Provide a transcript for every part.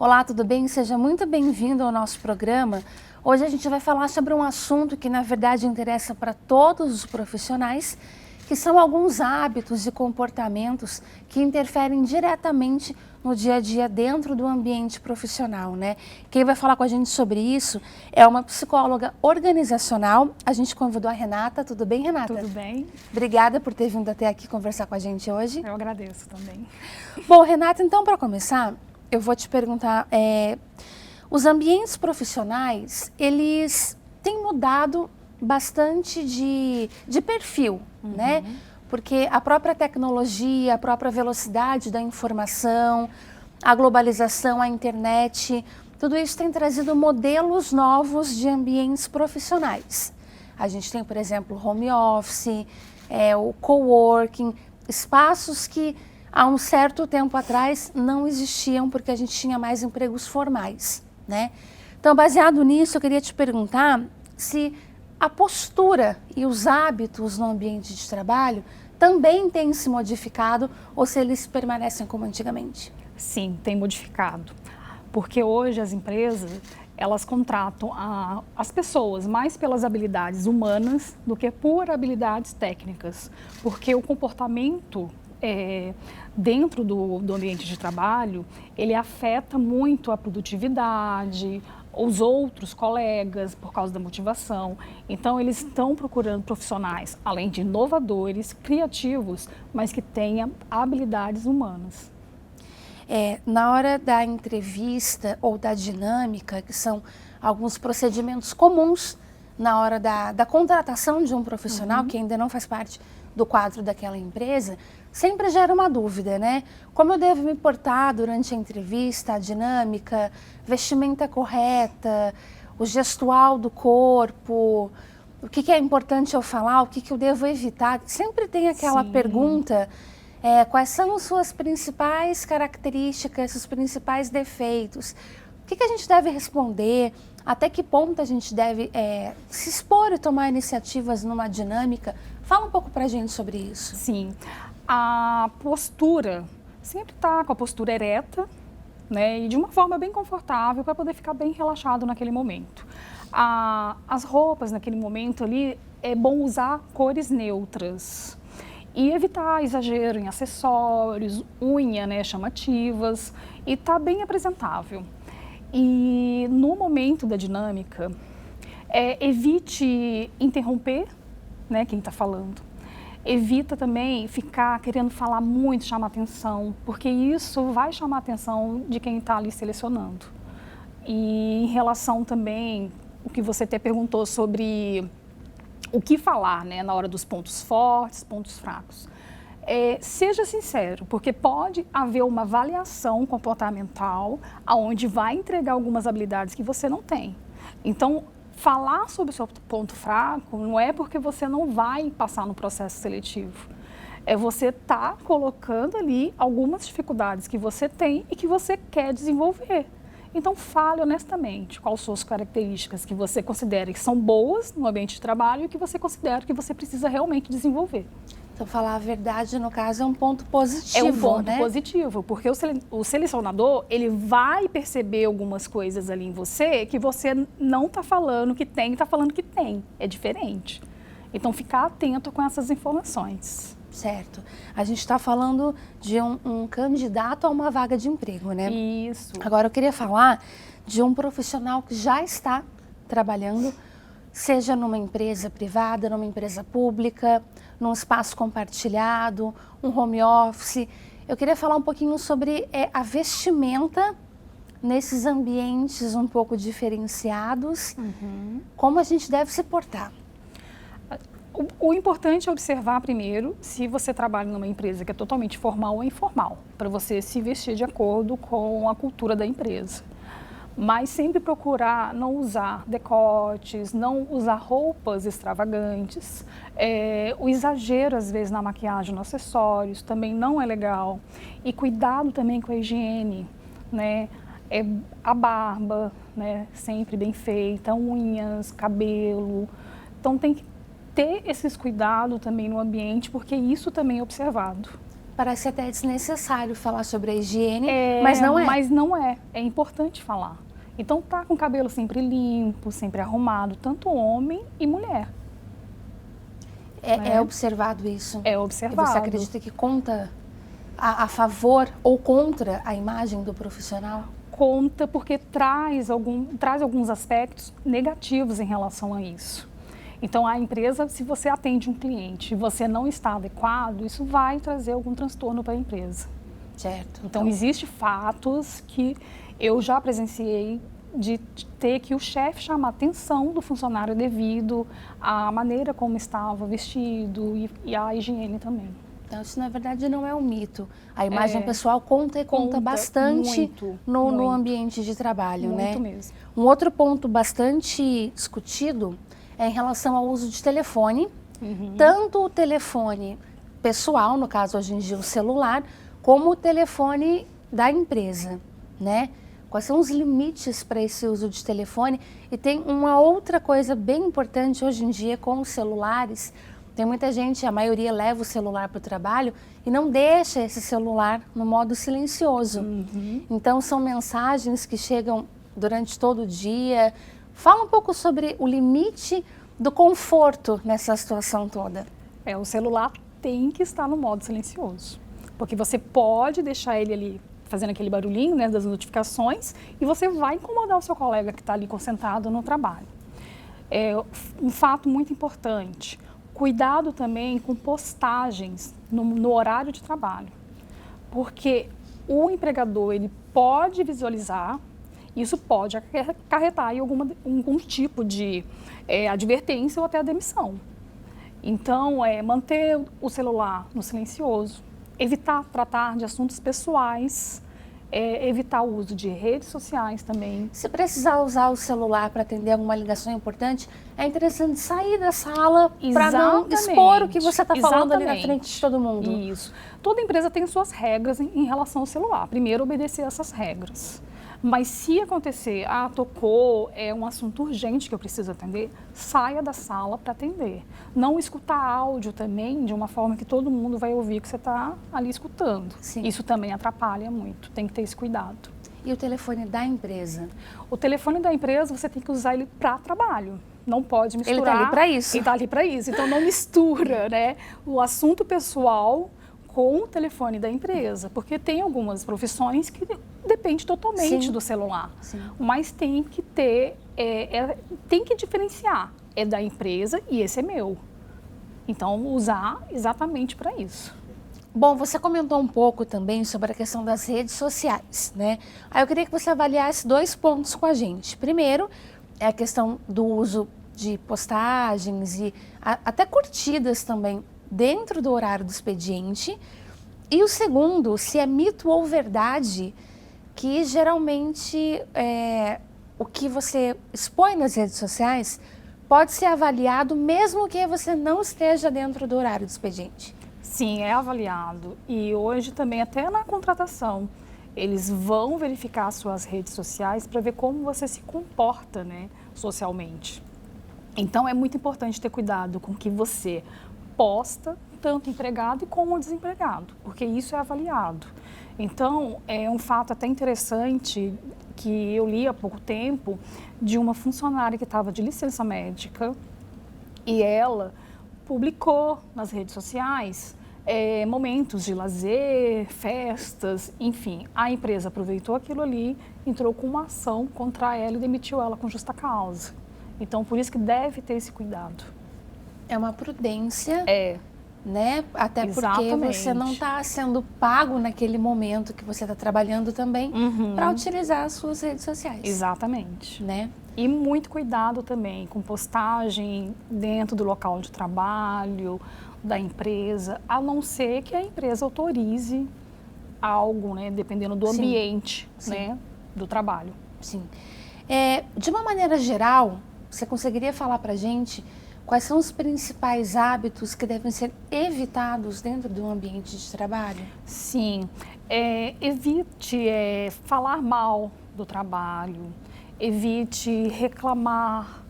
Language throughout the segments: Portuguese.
Olá, tudo bem? Seja muito bem-vindo ao nosso programa. Hoje a gente vai falar sobre um assunto que, na verdade, interessa para todos os profissionais, que são alguns hábitos e comportamentos que interferem diretamente no dia a dia dentro do ambiente profissional, né? Quem vai falar com a gente sobre isso é uma psicóloga organizacional. A gente convidou a Renata. Tudo bem, Renata? Tudo bem. Obrigada por ter vindo até aqui conversar com a gente hoje. Eu agradeço também. Bom, Renata, então, para começar, eu vou te perguntar, os ambientes profissionais, eles têm mudado bastante de perfil, né? Porque a própria tecnologia, a própria velocidade da informação, a globalização, a internet, tudo isso tem trazido modelos novos de ambientes profissionais. A gente tem, por exemplo, o home office, o coworking, espaços que há um certo tempo atrás não existiam porque a gente tinha mais empregos formais, né? Então, baseado nisso, eu queria te perguntar se a postura e os hábitos no ambiente de trabalho também têm se modificado ou se eles permanecem como antigamente. Sim, tem modificado. Porque hoje as empresas, elas contratam as pessoas mais pelas habilidades humanas do que por habilidades técnicas. Porque o comportamento dentro do ambiente de trabalho, ele afeta muito a produtividade, os outros colegas, por causa da motivação. Então, eles estão procurando profissionais, além de inovadores, criativos, mas que tenham habilidades humanas. Na hora da entrevista ou da dinâmica, que são alguns procedimentos comuns na hora da contratação de um profissional que ainda não faz parte do quadro daquela empresa, sempre gera uma dúvida, né? Como eu devo me portar durante a entrevista, a dinâmica, vestimenta correta, o gestual do corpo, o que é importante eu falar, o que eu devo evitar. Sempre tem aquela pergunta, quais são as suas principais características, os principais defeitos? O que a gente deve responder? Até que ponto a gente deve se expor e tomar iniciativas numa dinâmica? Fala um pouco pra gente sobre isso. Sim, a postura, sempre tá com a postura ereta, né, e de uma forma bem confortável para poder ficar bem relaxado naquele momento. As roupas naquele momento ali, é bom usar cores neutras e evitar exagero em acessórios, unha, né, chamativas, e tá bem apresentável. E no momento da dinâmica, evite interromper, né, quem está falando. Evita também ficar querendo falar muito, chamar atenção, porque isso vai chamar a atenção de quem está ali selecionando. E em relação também, o que você até perguntou sobre o que falar, né, na hora dos pontos fortes, pontos fracos. Seja sincero, porque pode haver uma avaliação comportamental onde vai entregar algumas habilidades que você não tem. Então, falar sobre o seu ponto fraco não é porque você não vai passar no processo seletivo. É você estar colocando ali algumas dificuldades que você tem e que você quer desenvolver. Então, fale honestamente quais são as características que você considera que são boas no ambiente de trabalho e que você considera que você precisa realmente desenvolver. Então, falar a verdade, no caso, é um ponto positivo, é um ponto né? positivo, porque o selecionador, ele vai perceber algumas coisas ali em você que você não está falando que tem, está falando que tem. É diferente. Então, ficar atento com essas informações. Certo. A gente está falando de um candidato a uma vaga de emprego, né? Isso. Agora, eu queria falar de um profissional que já está trabalhando, seja numa empresa privada, numa empresa pública, num espaço compartilhado, um home office. Eu queria falar um pouquinho sobre a vestimenta nesses ambientes um pouco diferenciados, como a gente deve se portar. O importante é observar primeiro se você trabalha numa empresa que é totalmente formal ou informal, para você se vestir de acordo com a cultura da empresa. Mas sempre procurar não usar decotes, não usar roupas extravagantes. O exagero, às vezes, na maquiagem, nos acessórios, também não é legal. E cuidado também com a higiene, né? A barba, né? Sempre bem feita, unhas, cabelo. Então, tem que ter esses cuidados também no ambiente, porque isso também é observado. parece até desnecessário falar sobre a higiene, mas não é. Mas não é. É importante falar. Então, tá com o cabelo sempre limpo, sempre arrumado, tanto homem e mulher. É observado isso? É observado. E você acredita que conta a favor ou contra a imagem do profissional? Conta porque traz alguns aspectos negativos em relação a isso. Então, a empresa, se você atende um cliente e você não está adequado, isso vai trazer algum transtorno para a empresa. Certo. Então, existem fatos que eu já presenciei de ter que o chefe chamar a atenção do funcionário devido à maneira como estava vestido e à higiene também. Então, isso na verdade não é um mito. A imagem pessoal conta e conta bastante muito, no ambiente de trabalho, né? Muito mesmo. Um outro ponto bastante discutido é em relação ao uso de telefone, tanto o telefone pessoal, no caso hoje em dia o celular, como o telefone da empresa, né? Quais são os limites para esse uso de telefone? E tem uma outra coisa bem importante hoje em dia com os celulares. Tem muita gente, a maioria leva o celular para o trabalho e não deixa esse celular no modo silencioso. Então, são mensagens que chegam durante todo o dia. Fala um pouco sobre o limite do conforto nessa situação toda. O celular tem que estar no modo silencioso, porque você pode deixar ele ali fazendo aquele barulhinho, né, das notificações, e você vai incomodar o seu colega que está ali concentrado no trabalho. Um fato muito importante, cuidado também com postagens no horário de trabalho, porque o empregador ele pode visualizar, isso pode acarretar em algum tipo de advertência ou até a demissão. Então, manter o celular no silencioso, evitar tratar de assuntos pessoais, evitar o uso de redes sociais também. Se precisar usar o celular para atender alguma ligação importante, é interessante sair da sala para não expor o que você está falando ali na frente de todo mundo. Isso. Toda empresa tem suas regras em relação ao celular. Primeiro, obedecer essas regras. Mas se acontecer, tocou, é um assunto urgente que eu preciso atender, saia da sala para atender. Não escutar áudio também de uma forma que todo mundo vai ouvir que você está ali escutando. Sim. Isso também atrapalha muito, tem que ter esse cuidado. E o telefone da empresa? O telefone da empresa você tem que usar ele para trabalho. Não pode misturar. Ele está ali para isso. Ele está ali para isso. Então não mistura, né, o assunto pessoal com o telefone da empresa, porque tem algumas profissões que depende totalmente do celular. Sim. Mas tem que ter, tem que diferenciar. É da empresa e esse é meu. Então, usar exatamente para isso. Bom, você comentou um pouco também sobre a questão das redes sociais, né? Aí eu queria que você avaliasse 2 pontos com a gente. Primeiro, é a questão do uso de postagens e até curtidas também dentro do horário do expediente. E o segundo, se é mito ou verdade que geralmente o que você expõe nas redes sociais pode ser avaliado mesmo que você não esteja dentro do horário do expediente. Sim, é avaliado. E hoje também, até na contratação, eles vão verificar as suas redes sociais para ver como você se comporta, né, socialmente. Então, é muito importante ter cuidado com o que você posta, tanto empregado como desempregado, porque isso é avaliado. Então, é um fato até interessante que eu li há pouco tempo de uma funcionária que estava de licença médica e ela publicou nas redes sociais momentos de lazer, festas, enfim. A empresa aproveitou aquilo ali, entrou com uma ação contra ela e demitiu ela com justa causa. Então, por isso que deve ter esse cuidado. É uma prudência, né? Até porque você não está sendo pago naquele momento que você está trabalhando também para utilizar as suas redes sociais. Exatamente. Né? E muito cuidado também com postagem dentro do local de trabalho, da empresa, a não ser que a empresa autorize algo, né? Dependendo do ambiente, né? Do trabalho. Sim. De uma maneira geral, você conseguiria falar para a gente quais são os principais hábitos que devem ser evitados dentro do ambiente de trabalho? Sim. Evite falar mal do trabalho, evite reclamar,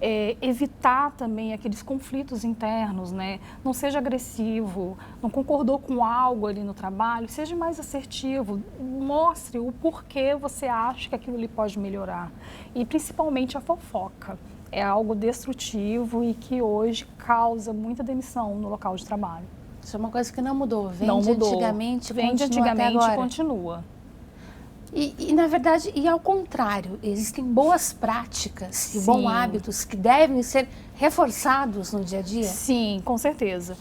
evitar também aqueles conflitos internos, né? Não seja agressivo, não concordou com algo ali no trabalho, seja mais assertivo, mostre o porquê você acha que aquilo ali pode melhorar. E principalmente a fofoca. É algo destrutivo e que hoje causa muita demissão no local de trabalho. Isso é uma coisa que não mudou, Não mudou. Antigamente, Vem de continua até antigamente e agora. continua. Na verdade, e ao contrário, existem boas práticas e Sim. bons hábitos que devem ser reforçados no dia a dia? Sim, com certeza.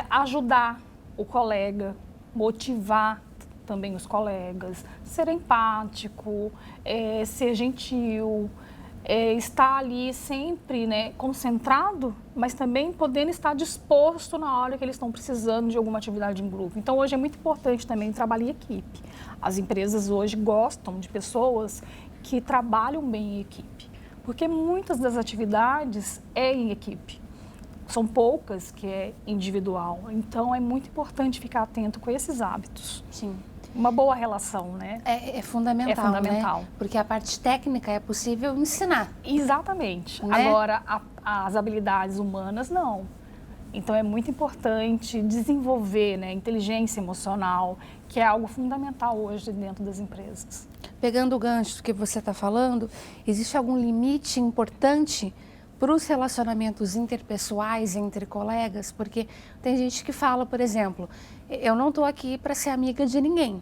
Ajudar o colega, motivar também os colegas, ser empático, ser gentil, estar ali sempre, né, concentrado, mas também podendo estar disposto na hora que eles estão precisando de alguma atividade em grupo. Então, hoje é muito importante também trabalhar em equipe. As empresas hoje gostam de pessoas que trabalham bem em equipe, porque muitas das atividades é em equipe. São poucas que é individual. Então, é muito importante ficar atento com esses hábitos. Sim. Uma boa relação, né? É fundamental, É fundamental. né? Porque a parte técnica é possível ensinar. Exatamente. Né? Agora, as habilidades humanas, não. Então, é muito importante desenvolver, né, inteligência emocional, que é algo fundamental hoje dentro das empresas. Pegando o gancho que você está falando, existe algum limite importante para os relacionamentos interpessoais entre colegas? Porque tem gente que fala, por exemplo, eu não estou aqui para ser amiga de ninguém.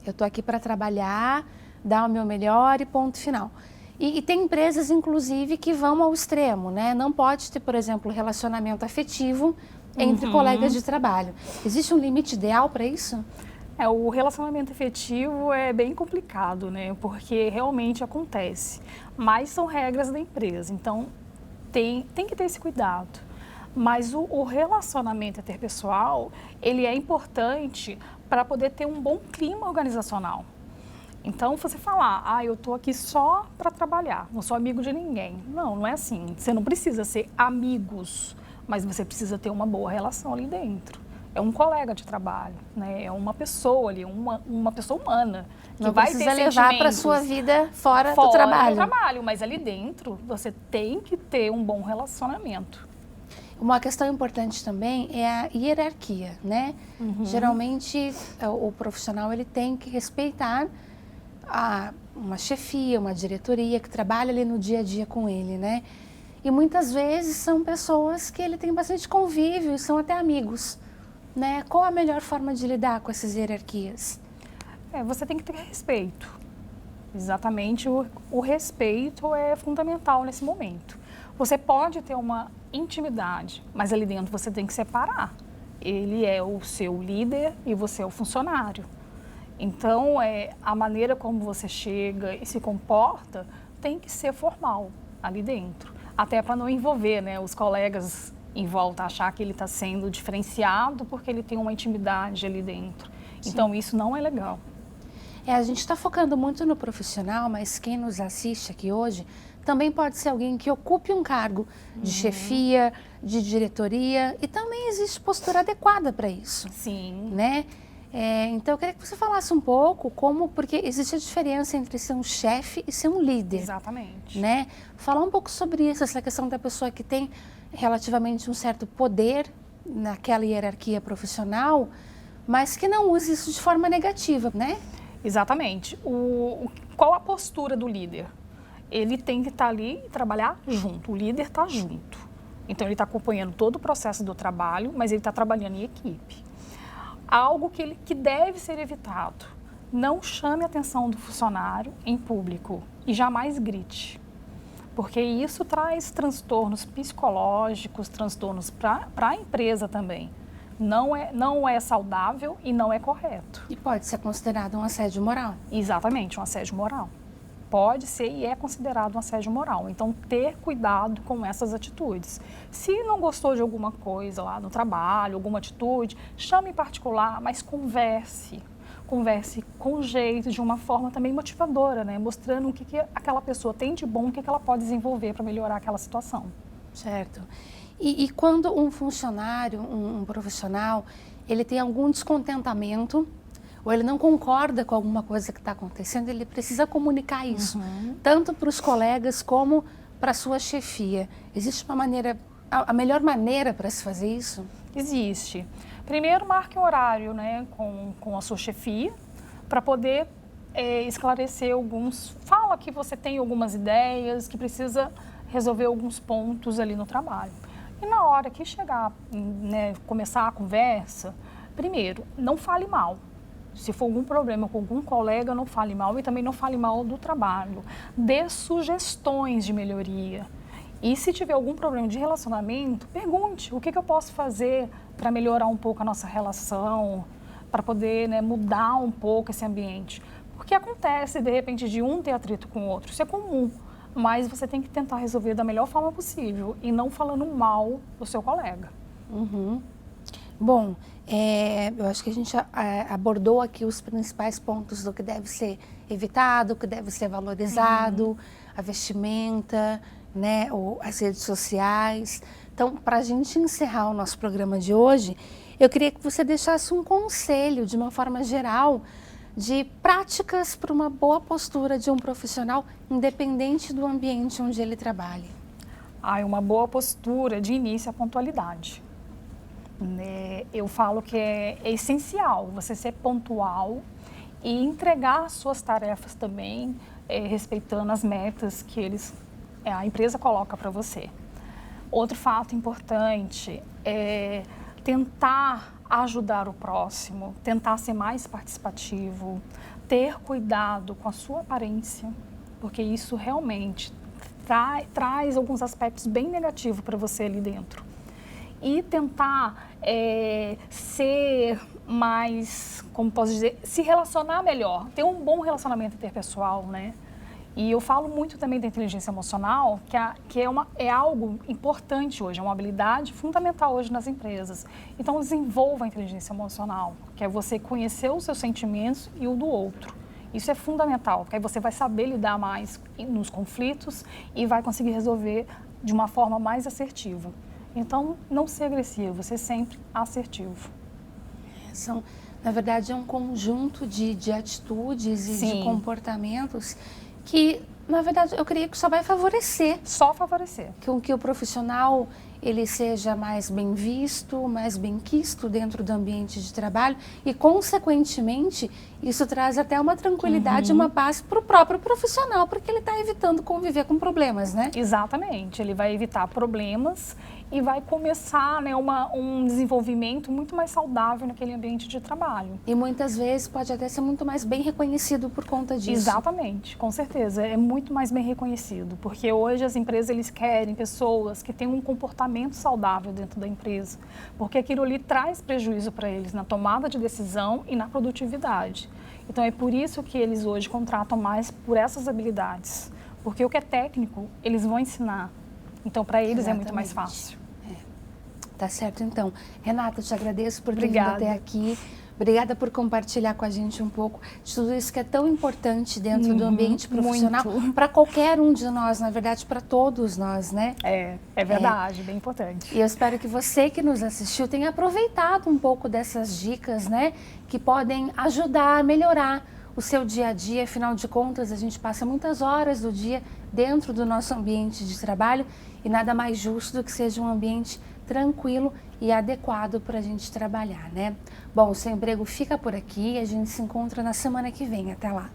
Eu estou aqui para trabalhar, dar o meu melhor e ponto final. E tem empresas, inclusive, que vão ao extremo, né? Não pode ter, por exemplo, relacionamento afetivo entre colegas de trabalho. Existe um limite ideal para isso? O relacionamento afetivo é bem complicado, né? Porque realmente acontece. Mas são regras da empresa, então tem que ter esse cuidado. Mas o relacionamento interpessoal, ele é importante para poder ter um bom clima organizacional. Então, você falar, eu estou aqui só para trabalhar, não sou amigo de ninguém. Não, não é assim. Você não precisa ser amigos, mas você precisa ter uma boa relação ali dentro. É um colega de trabalho, né? É uma pessoa ali, uma pessoa humana. Que Não vai precisa ter levar para a sua vida fora do trabalho. Mas ali dentro você tem que ter um bom relacionamento. Uma questão importante também é a hierarquia, né? Geralmente, o profissional ele tem que respeitar uma chefia, uma diretoria que trabalha ali no dia a dia com ele, né? E muitas vezes são pessoas que ele tem bastante convívio e são até amigos, né? Qual a melhor forma de lidar com essas hierarquias? Você tem que ter respeito. Exatamente, o respeito é fundamental nesse momento. Você pode ter uma intimidade, mas ali dentro você tem que separar. Ele é o seu líder e você é o funcionário. Então, a maneira como você chega e se comporta tem que ser formal ali dentro. Até para não envolver, né, os colegas em volta, achar que ele está sendo diferenciado porque ele tem uma intimidade ali dentro. Sim. Então, isso não é legal. A gente está focando muito no profissional, mas quem nos assiste aqui hoje também pode ser alguém que ocupe um cargo de chefia, de diretoria, e também existe postura adequada para isso. Sim. Né? Então, eu queria que você falasse um pouco porque existe a diferença entre ser um chefe e ser um líder. Exatamente. Né? Falar um pouco sobre isso, essa questão da pessoa que tem relativamente um certo poder naquela hierarquia profissional, mas que não usa isso de forma negativa, né? Exatamente. Qual a postura do líder? Ele tem que estar ali e trabalhar junto. O líder está junto. Então, ele está acompanhando todo o processo do trabalho, mas ele está trabalhando em equipe. Algo que deve ser evitado. Não chame a atenção do funcionário em público e jamais grite. Porque isso traz transtornos psicológicos, transtornos para a empresa também. Não é saudável e não é correto. E pode ser considerado um assédio moral. Exatamente, um assédio moral. Pode ser e é considerado um assédio moral. Então, ter cuidado com essas atitudes. Se não gostou de alguma coisa lá no trabalho, alguma atitude, chame em particular, mas converse. Converse com jeito, de uma forma também motivadora, né? Mostrando o que aquela pessoa tem de bom, o que ela pode desenvolver para melhorar aquela situação. Certo. E quando um funcionário, um profissional, ele tem algum descontentamento ou ele não concorda com alguma coisa que está acontecendo, ele precisa comunicar isso, tanto para os colegas como para a sua chefia, existe uma maneira, a melhor maneira para se fazer isso? Existe. Primeiro, marque um horário, né, com a sua chefia, para poder esclarecer fala que você tem algumas ideias, que precisa resolver alguns pontos ali no trabalho. E na hora que chegar, né, começar a conversa, primeiro, não fale mal. Se for algum problema com algum colega, não fale mal, e também não fale mal do trabalho. Dê sugestões de melhoria. E se tiver algum problema de relacionamento, pergunte o que eu posso fazer para melhorar um pouco a nossa relação, para poder, né, mudar um pouco esse ambiente. Porque acontece, de repente, de um ter atrito com o outro. Isso é comum, mas você tem que tentar resolver da melhor forma possível e não falando mal do seu colega. Uhum. Bom, eu acho que a gente abordou aqui os principais pontos do que deve ser evitado, o que deve ser valorizado, a vestimenta, né, as redes sociais. Então, para a gente encerrar o nosso programa de hoje, eu queria que você deixasse um conselho, de uma forma geral, de práticas para uma boa postura de um profissional, independente do ambiente onde ele trabalhe. Uma boa postura de início é a pontualidade. Eu falo que é essencial você ser pontual e entregar suas tarefas também, respeitando as metas que a empresa coloca para você. Outro fato importante é tentar ajudar o próximo, tentar ser mais participativo, ter cuidado com a sua aparência, porque isso realmente traz alguns aspectos bem negativos para você ali dentro. E tentar ser mais, como posso dizer, se relacionar melhor, ter um bom relacionamento interpessoal, né? E eu falo muito também da inteligência emocional, que é algo importante hoje, é uma habilidade fundamental hoje nas empresas. Então, desenvolva a inteligência emocional, que é você conhecer os seus sentimentos e o do outro. Isso é fundamental, porque aí você vai saber lidar mais nos conflitos e vai conseguir resolver de uma forma mais assertiva. Então, não ser agressivo, ser sempre assertivo. Na verdade, é um conjunto de atitudes e Sim. de comportamentos que, na verdade, eu creio que só vai favorecer. Só favorecer. Que o profissional ele seja mais bem visto, mais bem quisto dentro do ambiente de trabalho e, consequentemente, isso traz até uma tranquilidade, uma paz para o próprio profissional, porque ele está evitando conviver com problemas, né? Exatamente, ele vai evitar problemas e vai começar, né, um desenvolvimento muito mais saudável naquele ambiente de trabalho. E muitas vezes pode até ser muito mais bem reconhecido por conta disso. Exatamente, com certeza, é muito mais bem reconhecido, porque hoje as empresas eles querem pessoas que tenham um comportamento saudável dentro da empresa, porque aquilo ali traz prejuízo para eles na tomada de decisão e na produtividade. Então é por isso que eles hoje contratam mais por essas habilidades, porque o que é técnico eles vão ensinar. Então, para eles Exatamente. É muito mais fácil. Tá certo, então. Renata, eu te agradeço por ter vindo Obrigada. até aqui. Obrigada por compartilhar com a gente um pouco de tudo isso que é tão importante dentro do ambiente profissional. Para qualquer um de nós, na verdade, para todos nós, né? É verdade, bem importante. E eu espero que você que nos assistiu tenha aproveitado um pouco dessas dicas, né? Que podem ajudar a melhorar o seu dia a dia. Afinal de contas, a gente passa muitas horas do dia dentro do nosso ambiente de trabalho e nada mais justo do que seja um ambiente tranquilo e adequado para a gente trabalhar, né? Bom, o Seu Emprego fica por aqui e a gente se encontra na semana que vem. Até lá!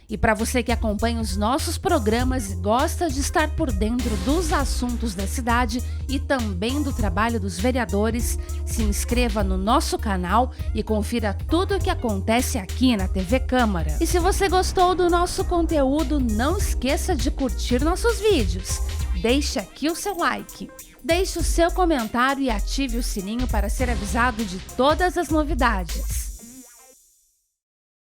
E para você que acompanha os nossos programas e gosta de estar por dentro dos assuntos da cidade e também do trabalho dos vereadores, se inscreva no nosso canal e confira tudo o que acontece aqui na TV Câmara. E se você gostou do nosso conteúdo, não esqueça de curtir nossos vídeos. Deixe aqui o seu like. Deixe o seu comentário e ative o sininho para ser avisado de todas as novidades.